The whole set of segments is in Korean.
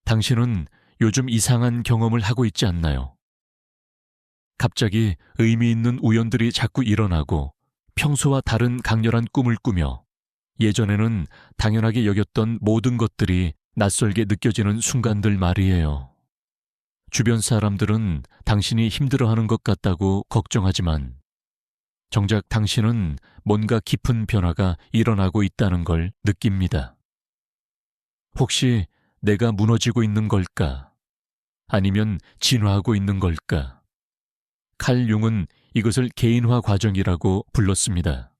당신은 요즘 이상한 경험을 하고 있지 않나요? 갑자기 의미 있는 우연들이 자꾸 일어나고 평소와 다른 강렬한 꿈을 꾸며 예전에는 당연하게 여겼던 모든 것들이 낯설게 느껴지는 순간들 말이에요. 주변 사람들은 당신이 힘들어하는 것 같다고 걱정하지만 정작 당신은 뭔가 깊은 변화가 일어나고 있다는 걸 느낍니다. 혹시 내가 무너지고 있는 걸까? 아니면 진화하고 있는 걸까? 칼 융은 이것을 개인화 과정이라고 불렀습니다.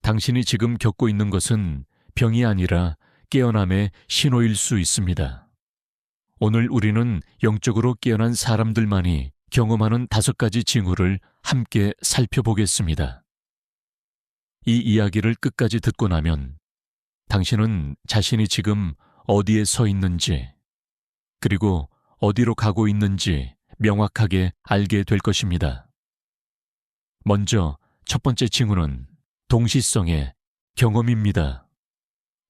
당신이 지금 겪고 있는 것은 병이 아니라 깨어남의 신호일 수 있습니다. 오늘 우리는 영적으로 깨어난 사람들만이 경험하는 5가지 징후를 함께 살펴보겠습니다. 이 이야기를 끝까지 듣고 나면 당신은 자신이 지금 어디에 서 있는지, 그리고 어디로 가고 있는지 명확하게 알게 될 것입니다. 먼저 첫 번째 징후는 동시성의 경험입니다.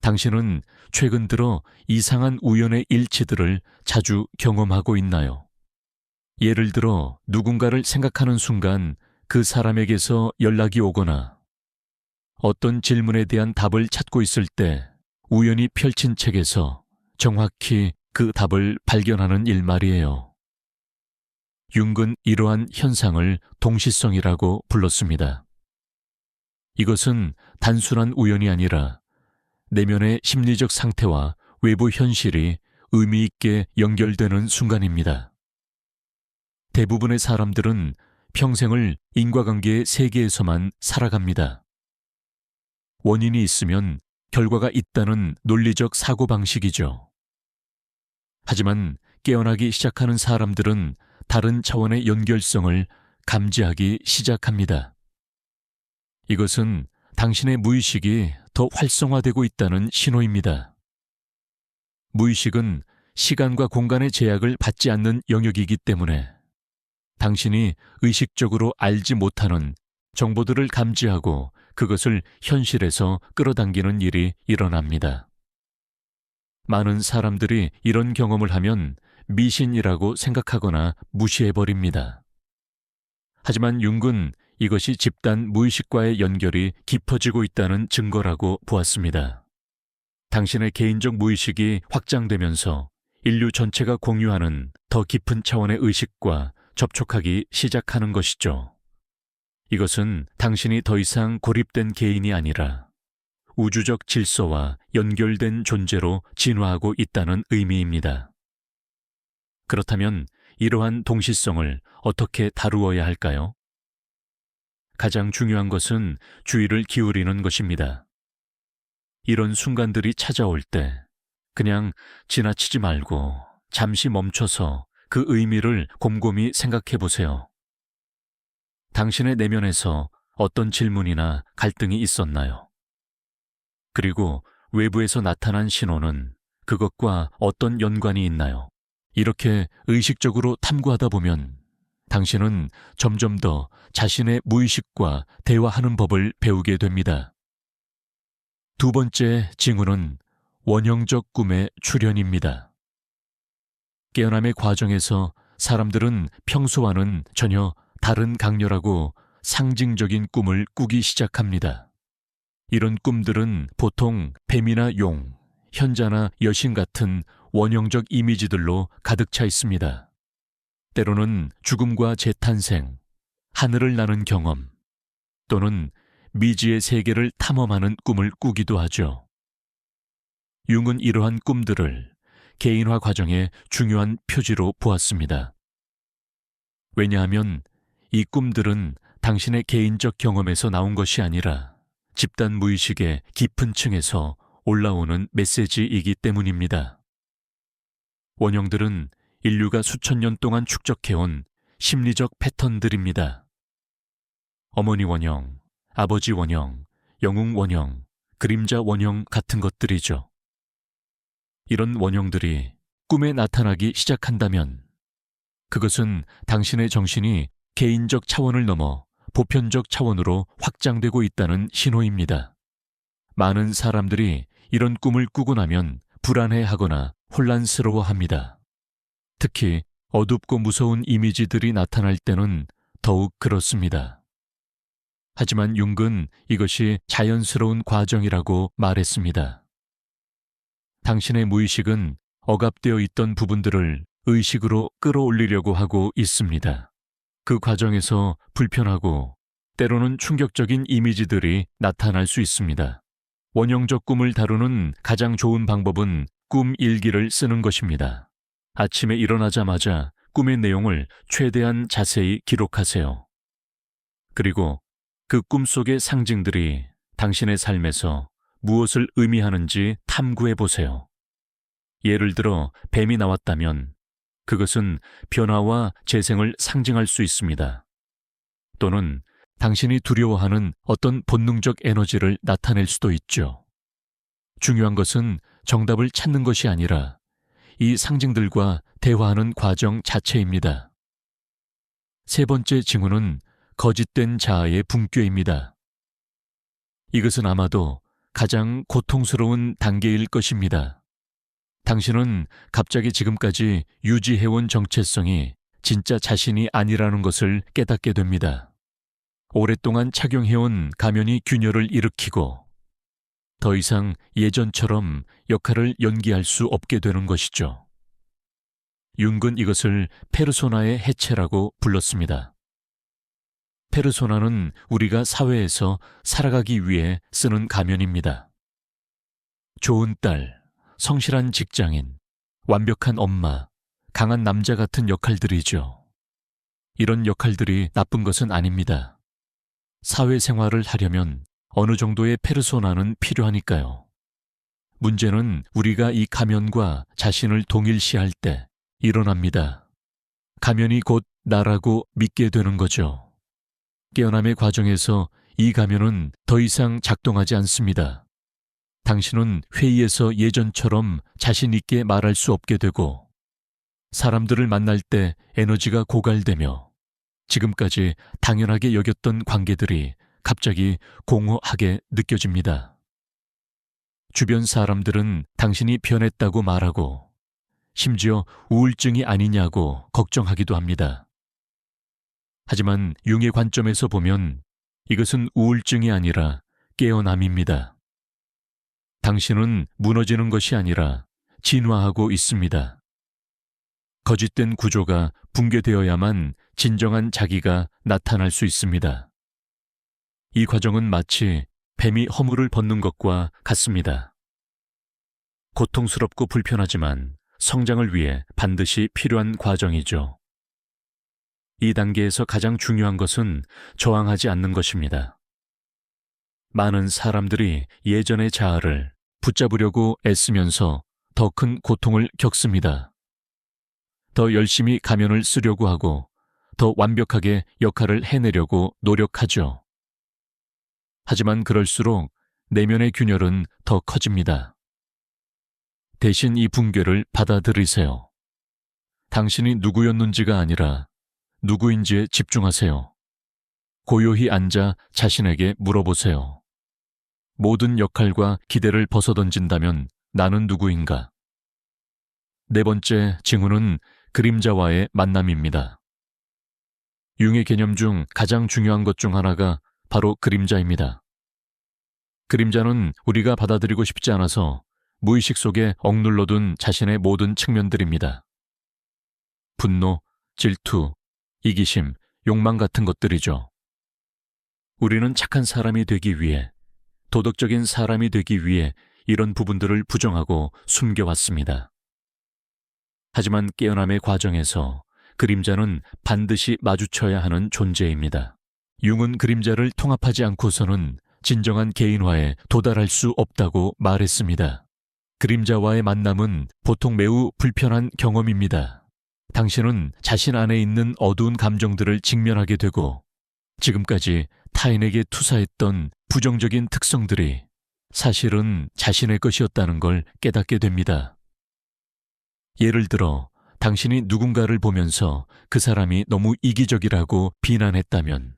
당신은 최근 들어 이상한 우연의 일치들을 자주 경험하고 있나요? 예를 들어 누군가를 생각하는 순간 그 사람에게서 연락이 오거나 어떤 질문에 대한 답을 찾고 있을 때 우연히 펼친 책에서 정확히 그 답을 발견하는 일 말이에요. 융은 이러한 현상을 동시성이라고 불렀습니다. 이것은 단순한 우연이 아니라 내면의 심리적 상태와 외부 현실이 의미 있게 연결되는 순간입니다. 대부분의 사람들은 평생을 인과관계의 세계에서만 살아갑니다. 원인이 있으면 결과가 있다는 논리적 사고방식이죠. 하지만 깨어나기 시작하는 사람들은 다른 차원의 연결성을 감지하기 시작합니다. 이것은 당신의 무의식이 더 활성화되고 있다는 신호입니다. 무의식은 시간과 공간의 제약을 받지 않는 영역이기 때문에 당신이 의식적으로 알지 못하는 정보들을 감지하고 그것을 현실에서 끌어당기는 일이 일어납니다. 많은 사람들이 이런 경험을 하면 미신이라고 생각하거나 무시해버립니다. 하지만 융은 이것이 집단 무의식과의 연결이 깊어지고 있다는 증거라고 보았습니다. 당신의 개인적 무의식이 확장되면서 인류 전체가 공유하는 더 깊은 차원의 의식과 접촉하기 시작하는 것이죠. 이것은 당신이 더 이상 고립된 개인이 아니라 우주적 질서와 연결된 존재로 진화하고 있다는 의미입니다. 그렇다면 이러한 동시성을 어떻게 다루어야 할까요? 가장 중요한 것은 주의를 기울이는 것입니다. 이런 순간들이 찾아올 때 그냥 지나치지 말고 잠시 멈춰서 그 의미를 곰곰이 생각해 보세요. 당신의 내면에서 어떤 질문이나 갈등이 있었나요? 그리고 외부에서 나타난 신호는 그것과 어떤 연관이 있나요? 이렇게 의식적으로 탐구하다 보면 당신은 점점 더 자신의 무의식과 대화하는 법을 배우게 됩니다. 두 번째 징후는 원형적 꿈의 출현입니다. 깨어남의 과정에서 사람들은 평소와는 전혀 다른 강렬하고 상징적인 꿈을 꾸기 시작합니다. 이런 꿈들은 보통 뱀이나 용, 현자나 여신 같은 원형적 이미지들로 가득 차 있습니다. 때로는 죽음과 재탄생, 하늘을 나는 경험, 또는 미지의 세계를 탐험하는 꿈을 꾸기도 하죠. 융은 이러한 꿈들을 개인화 과정의 중요한 표지로 보았습니다. 왜냐하면 이 꿈들은 당신의 개인적 경험에서 나온 것이 아니라 집단 무의식의 깊은 층에서 올라오는 메시지이기 때문입니다. 원형들은 인류가 수천 년 동안 축적해온 심리적 패턴들입니다. 어머니 원형, 아버지 원형, 영웅 원형, 그림자 원형 같은 것들이죠. 이런 원형들이 꿈에 나타나기 시작한다면 그것은 당신의 정신이 개인적 차원을 넘어 보편적 차원으로 확장되고 있다는 신호입니다. 많은 사람들이 이런 꿈을 꾸고 나면 불안해하거나 혼란스러워합니다. 특히 어둡고 무서운 이미지들이 나타날 때는 더욱 그렇습니다. 하지만 융은 이것이 자연스러운 과정이라고 말했습니다. 당신의 무의식은 억압되어 있던 부분들을 의식으로 끌어올리려고 하고 있습니다. 그 과정에서 불편하고 때로는 충격적인 이미지들이 나타날 수 있습니다. 원형적 꿈을 다루는 가장 좋은 방법은 꿈 일기를 쓰는 것입니다. 아침에 일어나자마자 꿈의 내용을 최대한 자세히 기록하세요. 그리고 그 꿈 속의 상징들이 당신의 삶에서 무엇을 의미하는지 탐구해 보세요. 예를 들어 뱀이 나왔다면 그것은 변화와 재생을 상징할 수 있습니다. 또는 당신이 두려워하는 어떤 본능적 에너지를 나타낼 수도 있죠. 중요한 것은 정답을 찾는 것이 아니라 이 상징들과 대화하는 과정 자체입니다. 세 번째 징후는 거짓된 자아의 붕괴입니다. 이것은 아마도 가장 고통스러운 단계일 것입니다. 당신은 갑자기 지금까지 유지해온 정체성이 진짜 자신이 아니라는 것을 깨닫게 됩니다. 오랫동안 착용해온 가면이 균열을 일으키고 더 이상 예전처럼 역할을 연기할 수 없게 되는 것이죠. 융은 이것을 페르소나의 해체라고 불렀습니다. 페르소나는 우리가 사회에서 살아가기 위해 쓰는 가면입니다. 좋은 딸, 성실한 직장인, 완벽한 엄마, 강한 남자 같은 역할들이죠. 이런 역할들이 나쁜 것은 아닙니다. 사회생활을 하려면 어느 정도의 페르소나는 필요하니까요. 문제는 우리가 이 가면과 자신을 동일시할 때 일어납니다. 가면이 곧 나라고 믿게 되는 거죠. 깨어남의 과정에서 이 가면은 더 이상 작동하지 않습니다. 당신은 회의에서 예전처럼 자신 있게 말할 수 없게 되고 사람들을 만날 때 에너지가 고갈되며 지금까지 당연하게 여겼던 관계들이 갑자기 공허하게 느껴집니다. 주변 사람들은 당신이 변했다고 말하고 심지어 우울증이 아니냐고 걱정하기도 합니다. 하지만 융의 관점에서 보면 이것은 우울증이 아니라 깨어남입니다. 당신은 무너지는 것이 아니라 진화하고 있습니다. 거짓된 구조가 붕괴되어야만 진정한 자기가 나타날 수 있습니다. 이 과정은 마치 뱀이 허물을 벗는 것과 같습니다. 고통스럽고 불편하지만 성장을 위해 반드시 필요한 과정이죠. 이 단계에서 가장 중요한 것은 저항하지 않는 것입니다. 많은 사람들이 예전의 자아를 붙잡으려고 애쓰면서 더 큰 고통을 겪습니다. 더 열심히 가면을 쓰려고 하고 더 완벽하게 역할을 해내려고 노력하죠. 하지만 그럴수록 내면의 균열은 더 커집니다. 대신 이 붕괴를 받아들이세요. 당신이 누구였는지가 아니라 누구인지에 집중하세요. 고요히 앉아 자신에게 물어보세요. 모든 역할과 기대를 벗어던진다면 나는 누구인가? 네 번째 징후는 그림자와의 만남입니다. 융의 개념 중 가장 중요한 것 중 하나가 바로 그림자입니다. 그림자는 우리가 받아들이고 싶지 않아서 무의식 속에 억눌러둔 자신의 모든 측면들입니다. 분노, 질투, 이기심, 욕망 같은 것들이죠. 우리는 착한 사람이 되기 위해, 도덕적인 사람이 되기 위해 이런 부분들을 부정하고 숨겨왔습니다. 하지만 깨어남의 과정에서 그림자는 반드시 마주쳐야 하는 존재입니다. 융은 그림자를 통합하지 않고서는 진정한 개인화에 도달할 수 없다고 말했습니다. 그림자와의 만남은 보통 매우 불편한 경험입니다. 당신은 자신 안에 있는 어두운 감정들을 직면하게 되고 지금까지 타인에게 투사했던 부정적인 특성들이 사실은 자신의 것이었다는 걸 깨닫게 됩니다. 예를 들어 당신이 누군가를 보면서 그 사람이 너무 이기적이라고 비난했다면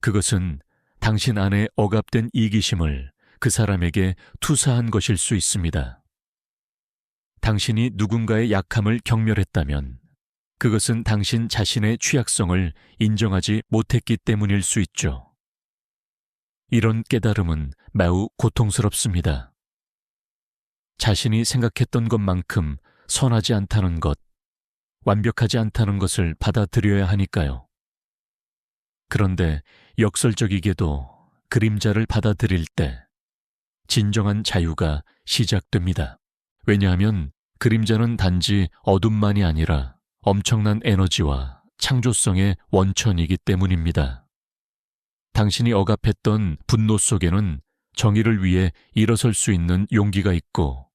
그것은 당신 안에 억압된 이기심을 그 사람에게 투사한 것일 수 있습니다. 당신이 누군가의 약함을 경멸했다면 그것은 당신 자신의 취약성을 인정하지 못했기 때문일 수 있죠. 이런 깨달음은 매우 고통스럽습니다. 자신이 생각했던 것만큼 선하지 않다는 것, 완벽하지 않다는 것을 받아들여야 하니까요. 그런데 역설적이게도 그림자를 받아들일 때 진정한 자유가 시작됩니다. 왜냐하면 그림자는 단지 어둠만이 아니라 엄청난 에너지와 창조성의 원천이기 때문입니다. 당신이 억압했던 분노 속에는 정의를 위해 일어설 수 있는 용기가 있고,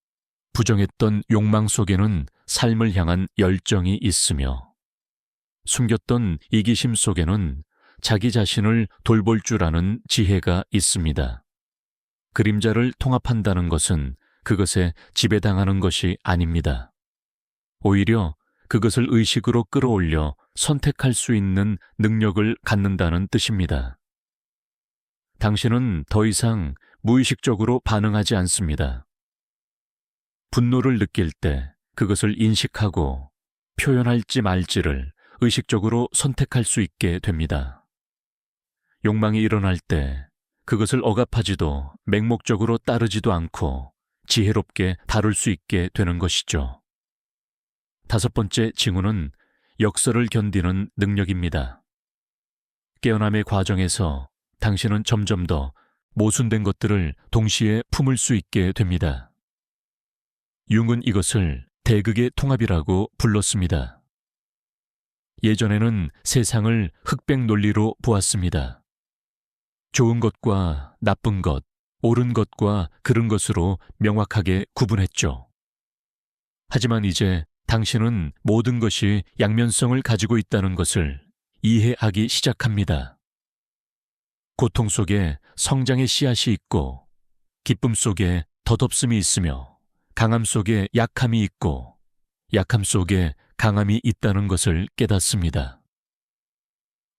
부정했던 욕망 속에는 삶을 향한 열정이 있으며, 숨겼던 이기심 속에는 자기 자신을 돌볼 줄 아는 지혜가 있습니다. 그림자를 통합한다는 것은 그것에 지배당하는 것이 아닙니다. 오히려 그것을 의식으로 끌어올려 선택할 수 있는 능력을 갖는다는 뜻입니다. 당신은 더 이상 무의식적으로 반응하지 않습니다. 분노를 느낄 때 그것을 인식하고 표현할지 말지를 의식적으로 선택할 수 있게 됩니다. 욕망이 일어날 때 그것을 억압하지도 맹목적으로 따르지도 않고 지혜롭게 다룰 수 있게 되는 것이죠. 5번째 징후는 역설을 견디는 능력입니다. 깨어남의 과정에서 당신은 점점 더 모순된 것들을 동시에 품을 수 있게 됩니다. 융은 이것을 대극의 통합이라고 불렀습니다. 예전에는 세상을 흑백 논리로 보았습니다. 좋은 것과 나쁜 것, 옳은 것과 그른 것으로 명확하게 구분했죠. 하지만 이제 당신은 모든 것이 양면성을 가지고 있다는 것을 이해하기 시작합니다. 고통 속에 성장의 씨앗이 있고, 기쁨 속에 덧없음이 있으며, 강함 속에 약함이 있고, 약함 속에 강함이 있다는 것을 깨닫습니다.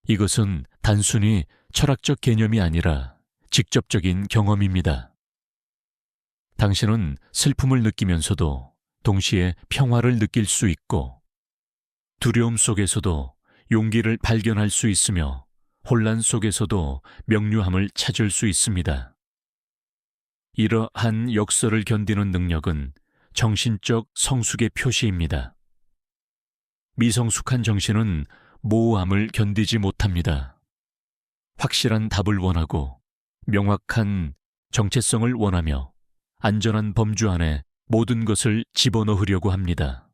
이것은 단순히 철학적 개념이 아니라 직접적인 경험입니다. 당신은 슬픔을 느끼면서도 동시에 평화를 느낄 수 있고, 두려움 속에서도 용기를 발견할 수 있으며, 혼란 속에서도 명료함을 찾을 수 있습니다. 이러한 역설을 견디는 능력은 정신적 성숙의 표시입니다. 미성숙한 정신은 모호함을 견디지 못합니다. 확실한 답을 원하고 명확한 정체성을 원하며 안전한 범주 안에 모든 것을 집어넣으려고 합니다.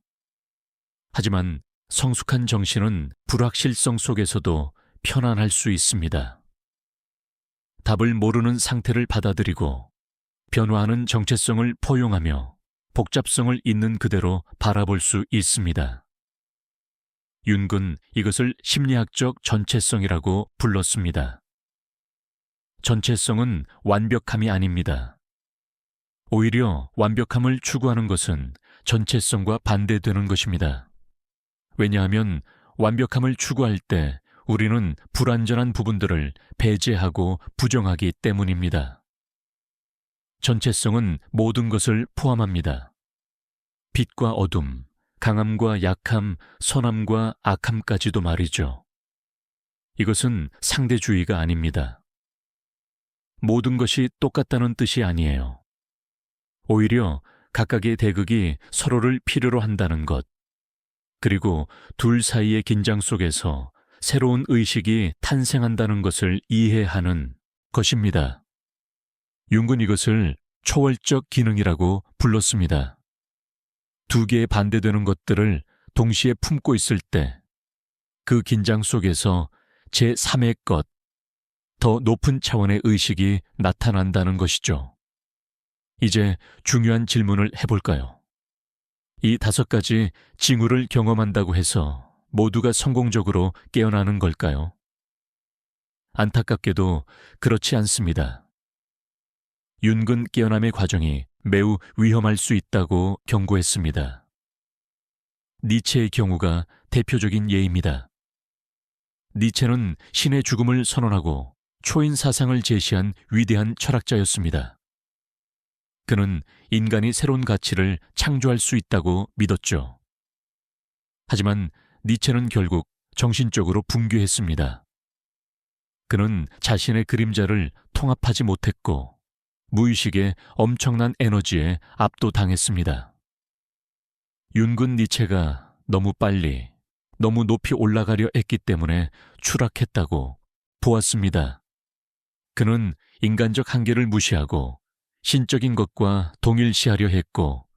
하지만 성숙한 정신은 불확실성 속에서도 편안할 수 있습니다. 답을 모르는 상태를 받아들이고 변화하는 정체성을 포용하며 복잡성을 있는 그대로 바라볼 수 있습니다. 윤은 이것을 심리학적 전체성이라고 불렀습니다. 전체성은 완벽함이 아닙니다. 오히려 완벽함을 추구하는 것은 전체성과 반대되는 것입니다. 왜냐하면 완벽함을 추구할 때 우리는 불완전한 부분들을 배제하고 부정하기 때문입니다. 전체성은 모든 것을 포함합니다. 빛과 어둠, 강함과 약함, 선함과 악함까지도 말이죠. 이것은 상대주의가 아닙니다. 모든 것이 똑같다는 뜻이 아니에요. 오히려 각각의 대극이 서로를 필요로 한다는 것, 그리고 둘 사이의 긴장 속에서 새로운 의식이 탄생한다는 것을 이해하는 것입니다. 융은 이것을 초월적 기능이라고 불렀습니다. 두 개의 반대되는 것들을 동시에 품고 있을 때 그 긴장 속에서 제3의 것, 더 높은 차원의 의식이 나타난다는 것이죠. 이제 중요한 질문을 해볼까요? 이 5가지 징후를 경험한다고 해서 모두가 성공적으로 깨어나는 걸까요? 안타깝게도 그렇지 않습니다. 윤근 깨어남의 과정이 매우 위험할 수 있다고 경고했습니다. 니체의 경우가 대표적인 예입니다. 니체는 신의 죽음을 선언하고 초인 사상을 제시한 위대한 철학자였습니다. 그는 인간이 새로운 가치를 창조할 수 있다고 믿었죠. 하지만 니체는 결국 정신적으로 붕괴했습니다. 그는 자신의 그림자를 통합하지 못했고 무의식의 엄청난 에너지에 압도당했습니다. 윤근 니체가 너무 빨리, 너무 높이 올라가려 했기 때문에 추락했다고 보았습니다. 그는 인간적 한계를 무시하고 신적인 것과 동일시하려 했고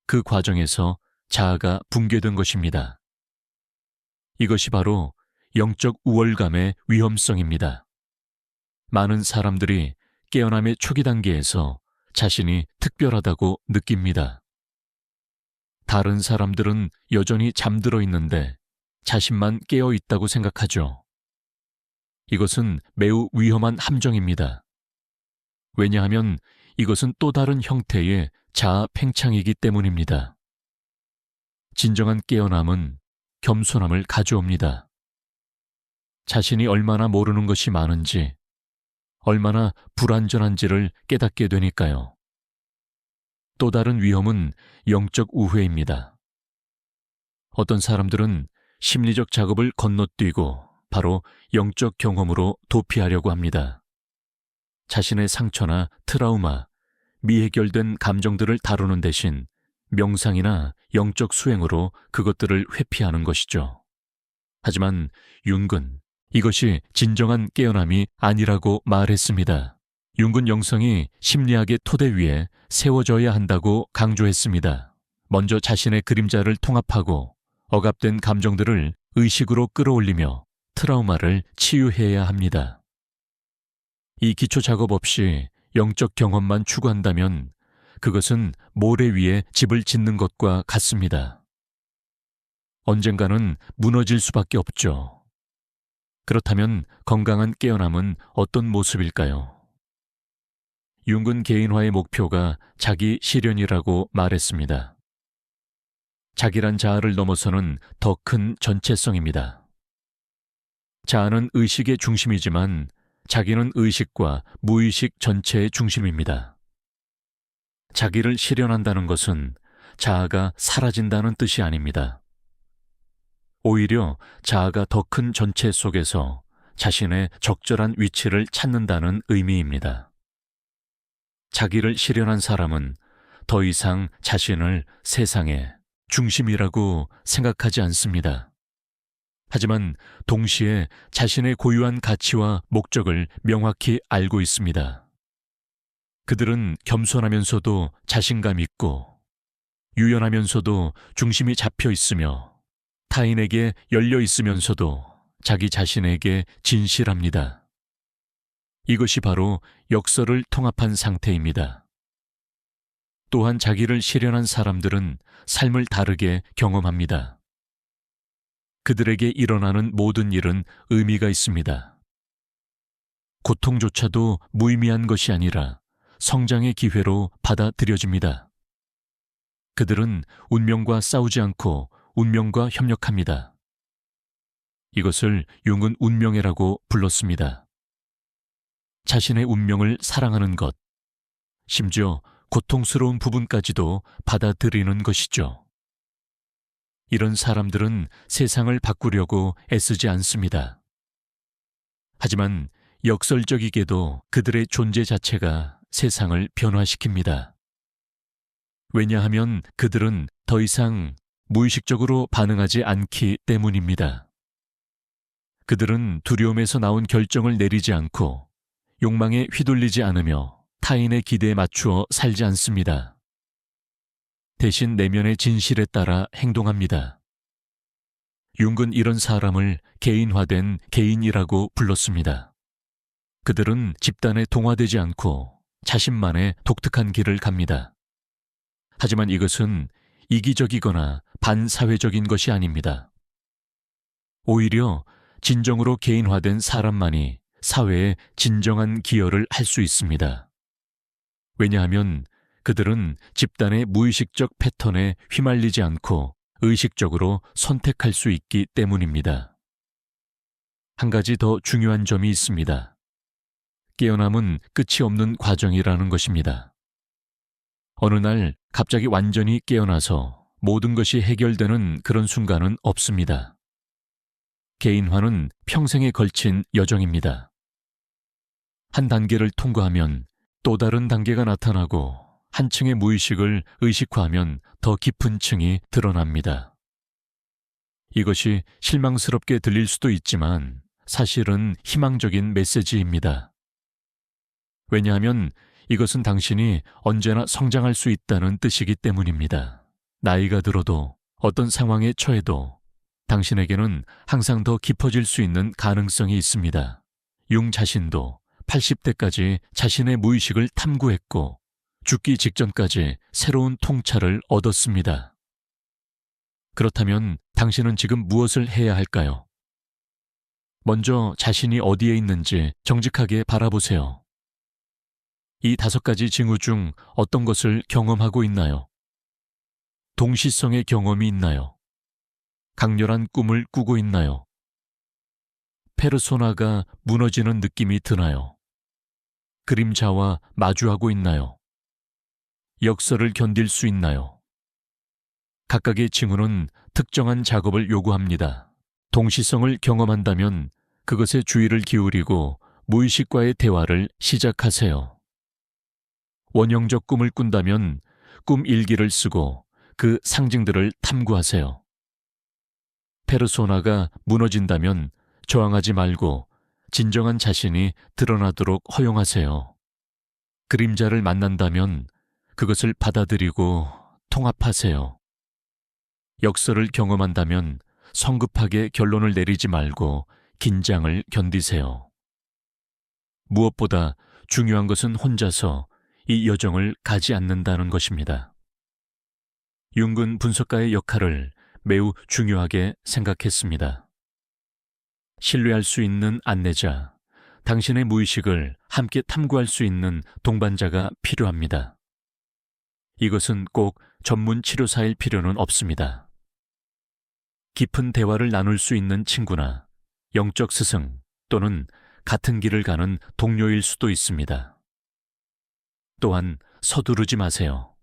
그 과정에서 자아가 붕괴된 것입니다. 이것이 바로 영적 우월감의 위험성입니다. 많은 사람들이 깨어남의 초기 단계에서 자신이 특별하다고 느낍니다. 다른 사람들은 여전히 잠들어 있는데 자신만 깨어 있다고 생각하죠. 이것은 매우 위험한 함정입니다. 왜냐하면 이것은 또 다른 형태의 자아 팽창이기 때문입니다. 진정한 깨어남은 겸손함을 가져옵니다. 자신이 얼마나 모르는 것이 많은지, 얼마나 불완전한지를 깨닫게 되니까요. 또 다른 위험은 영적 우회입니다. 어떤 사람들은 심리적 작업을 건너뛰고 바로 영적 경험으로 도피하려고 합니다. 자신의 상처나 트라우마, 미해결된 감정들을 다루는 대신 명상이나 영적 수행으로 그것들을 회피하는 것이죠. 하지만 융은 이것이 진정한 깨어남이 아니라고 말했습니다. 융은 영성이 심리학의 토대 위에 세워져야 한다고 강조했습니다. 먼저 자신의 그림자를 통합하고 억압된 감정들을 의식으로 끌어올리며 트라우마를 치유해야 합니다. 이 기초 작업 없이 영적 경험만 추구한다면 그것은 모래 위에 집을 짓는 것과 같습니다. 언젠가는 무너질 수밖에 없죠. 그렇다면 건강한 깨어남은 어떤 모습일까요? 융은 개인화의 목표가 자기 실현이라고 말했습니다. 자기란 자아를 넘어서는 더 큰 전체성입니다. 자아는 의식의 중심이지만 자기는 의식과 무의식 전체의 중심입니다. 자기를 실현한다는 것은 자아가 사라진다는 뜻이 아닙니다. 오히려 자아가 더 큰 전체 속에서 자신의 적절한 위치를 찾는다는 의미입니다. 자기를 실현한 사람은 더 이상 자신을 세상의 중심이라고 생각하지 않습니다. 하지만 동시에 자신의 고유한 가치와 목적을 명확히 알고 있습니다. 그들은 겸손하면서도 자신감 있고 유연하면서도 중심이 잡혀 있으며 타인에게 열려 있으면서도 자기 자신에게 진실합니다. 이것이 바로 역설을 통합한 상태입니다. 또한 자기를 실현한 사람들은 삶을 다르게 경험합니다. 그들에게 일어나는 모든 일은 의미가 있습니다. 고통조차도 무의미한 것이 아니라 성장의 기회로 받아들여집니다. 그들은 운명과 싸우지 않고 운명과 협력합니다. 이것을 융은 운명애라고 불렀습니다. 자신의 운명을 사랑하는 것, 심지어 고통스러운 부분까지도 받아들이는 것이죠. 이런 사람들은 세상을 바꾸려고 애쓰지 않습니다. 하지만 역설적이게도 그들의 존재 자체가 세상을 변화시킵니다. 왜냐하면 그들은 더 이상 무의식적으로 반응하지 않기 때문입니다. 그들은 두려움에서 나온 결정을 내리지 않고 욕망에 휘둘리지 않으며 타인의 기대에 맞추어 살지 않습니다. 대신 내면의 진실에 따라 행동합니다. 융은 이런 사람을 개인화된 개인이라고 불렀습니다. 그들은 집단에 동화되지 않고 자신만의 독특한 길을 갑니다. 하지만 이것은 이기적이거나 반사회적인 것이 아닙니다. 오히려 진정으로 개인화된 사람만이 사회에 진정한 기여를 할 수 있습니다. 왜냐하면 그들은 집단의 무의식적 패턴에 휘말리지 않고 의식적으로 선택할 수 있기 때문입니다. 한 가지 더 중요한 점이 있습니다. 깨어남은 끝이 없는 과정이라는 것입니다. 어느 날 갑자기 완전히 깨어나서 모든 것이 해결되는 그런 순간은 없습니다. 개인화는 평생에 걸친 여정입니다. 한 단계를 통과하면 또 다른 단계가 나타나고 한 층의 무의식을 의식화하면 더 깊은 층이 드러납니다. 이것이 실망스럽게 들릴 수도 있지만 사실은 희망적인 메시지입니다. 왜냐하면 이것은 당신이 언제나 성장할 수 있다는 뜻이기 때문입니다. 나이가 들어도 어떤 상황에 처해도 당신에게는 항상 더 깊어질 수 있는 가능성이 있습니다. 융 자신도 80대까지 자신의 무의식을 탐구했고 죽기 직전까지 새로운 통찰을 얻었습니다. 그렇다면 당신은 지금 무엇을 해야 할까요? 먼저 자신이 어디에 있는지 정직하게 바라보세요. 이 5가지 징후 중 어떤 것을 경험하고 있나요? 동시성의 경험이 있나요? 강렬한 꿈을 꾸고 있나요? 페르소나가 무너지는 느낌이 드나요? 그림자와 마주하고 있나요? 역설을 견딜 수 있나요? 각각의 징후는 특정한 작업을 요구합니다. 동시성을 경험한다면 그것에 주의를 기울이고 무의식과의 대화를 시작하세요. 원형적 꿈을 꾼다면 꿈 일기를 쓰고 그 상징들을 탐구하세요. 페르소나가 무너진다면 저항하지 말고 진정한 자신이 드러나도록 허용하세요. 그림자를 만난다면 그것을 받아들이고 통합하세요. 역설을 경험한다면 성급하게 결론을 내리지 말고 긴장을 견디세요. 무엇보다 중요한 것은 혼자서 이 여정을 가지 않는다는 것입니다. 융은 분석가의 역할을 매우 중요하게 생각했습니다. 신뢰할 수 있는 안내자, 당신의 무의식을 함께 탐구할 수 있는 동반자가 필요합니다. 이것은 꼭 전문 치료사일 필요는 없습니다. 깊은 대화를 나눌 수 있는 친구나 영적 스승 또는 같은 길을 가는 동료일 수도 있습니다. 또한 서두르지 마세요.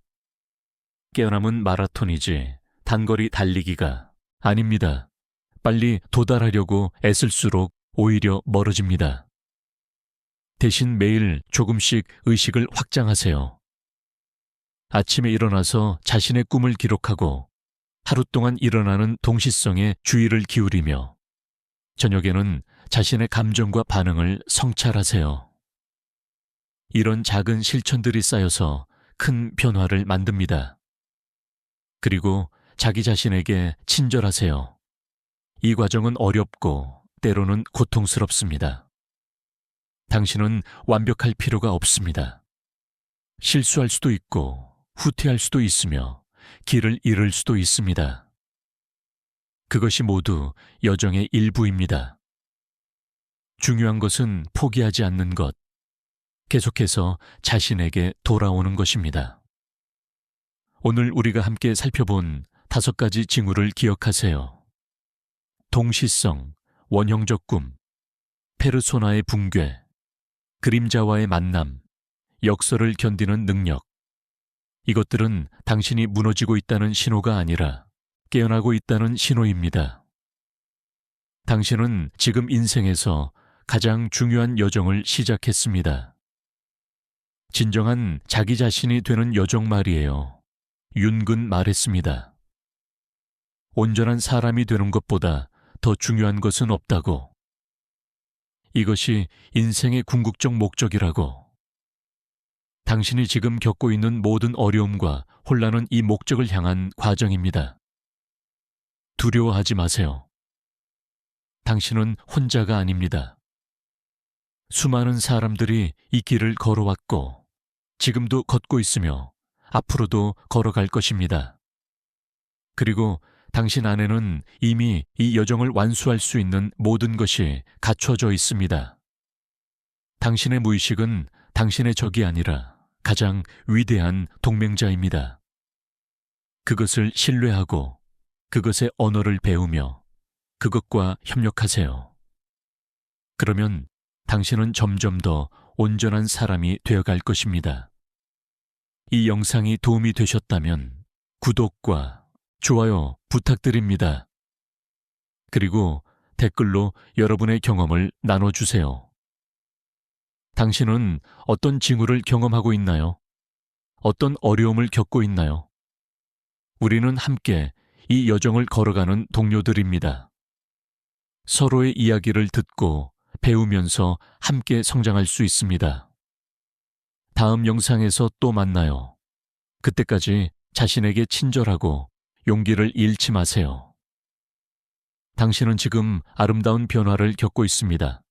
깨어남은 마라톤이지 단거리 달리기가 아닙니다. 빨리 도달하려고 애쓸수록 오히려 멀어집니다. 대신 매일 조금씩 의식을 확장하세요. 아침에 일어나서 자신의 꿈을 기록하고 하루 동안 일어나는 동시성에 주의를 기울이며 저녁에는 자신의 감정과 반응을 성찰하세요. 이런 작은 실천들이 쌓여서 큰 변화를 만듭니다. 그리고 자기 자신에게 친절하세요. 이 과정은 어렵고 때로는 고통스럽습니다. 당신은 완벽할 필요가 없습니다. 실수할 수도 있고 후퇴할 수도 있으며 길을 잃을 수도 있습니다. 그것이 모두 여정의 일부입니다. 중요한 것은 포기하지 않는 것, 계속해서 자신에게 돌아오는 것입니다. 오늘 우리가 함께 살펴본 5가지 징후를 기억하세요. 동시성, 원형적 꿈, 페르소나의 붕괴, 그림자와의 만남, 역설을 견디는 능력. 이것들은 당신이 무너지고 있다는 신호가 아니라 깨어나고 있다는 신호입니다. 당신은 지금 인생에서 가장 중요한 여정을 시작했습니다. 진정한 자기 자신이 되는 여정 말이에요. 윤근 말했습니다. 온전한 사람이 되는 것보다 더 중요한 것은 없다고. 이것이 인생의 궁극적 목적이라고. 당신이 지금 겪고 있는 모든 어려움과 혼란은 이 목적을 향한 과정입니다. 두려워하지 마세요. 당신은 혼자가 아닙니다. 수많은 사람들이 이 길을 걸어왔고 지금도 걷고 있으며 앞으로도 걸어갈 것입니다. 그리고 당신 안에는 이미 이 여정을 완수할 수 있는 모든 것이 갖춰져 있습니다. 당신의 무의식은 당신의 적이 아니라 가장 위대한 동맹자입니다. 그것을 신뢰하고 그것의 언어를 배우며 그것과 협력하세요. 그러면 당신은 점점 더 온전한 사람이 되어갈 것입니다. 이 영상이 도움이 되셨다면 구독과 좋아요 부탁드립니다. 그리고 댓글로 여러분의 경험을 나눠주세요. 당신은 어떤 징후를 경험하고 있나요? 어떤 어려움을 겪고 있나요? 우리는 함께 이 여정을 걸어가는 동료들입니다. 서로의 이야기를 듣고 배우면서 함께 성장할 수 있습니다. 다음 영상에서 또 만나요. 그때까지 자신에게 친절하고 용기를 잃지 마세요. 당신은 지금 아름다운 변화를 겪고 있습니다.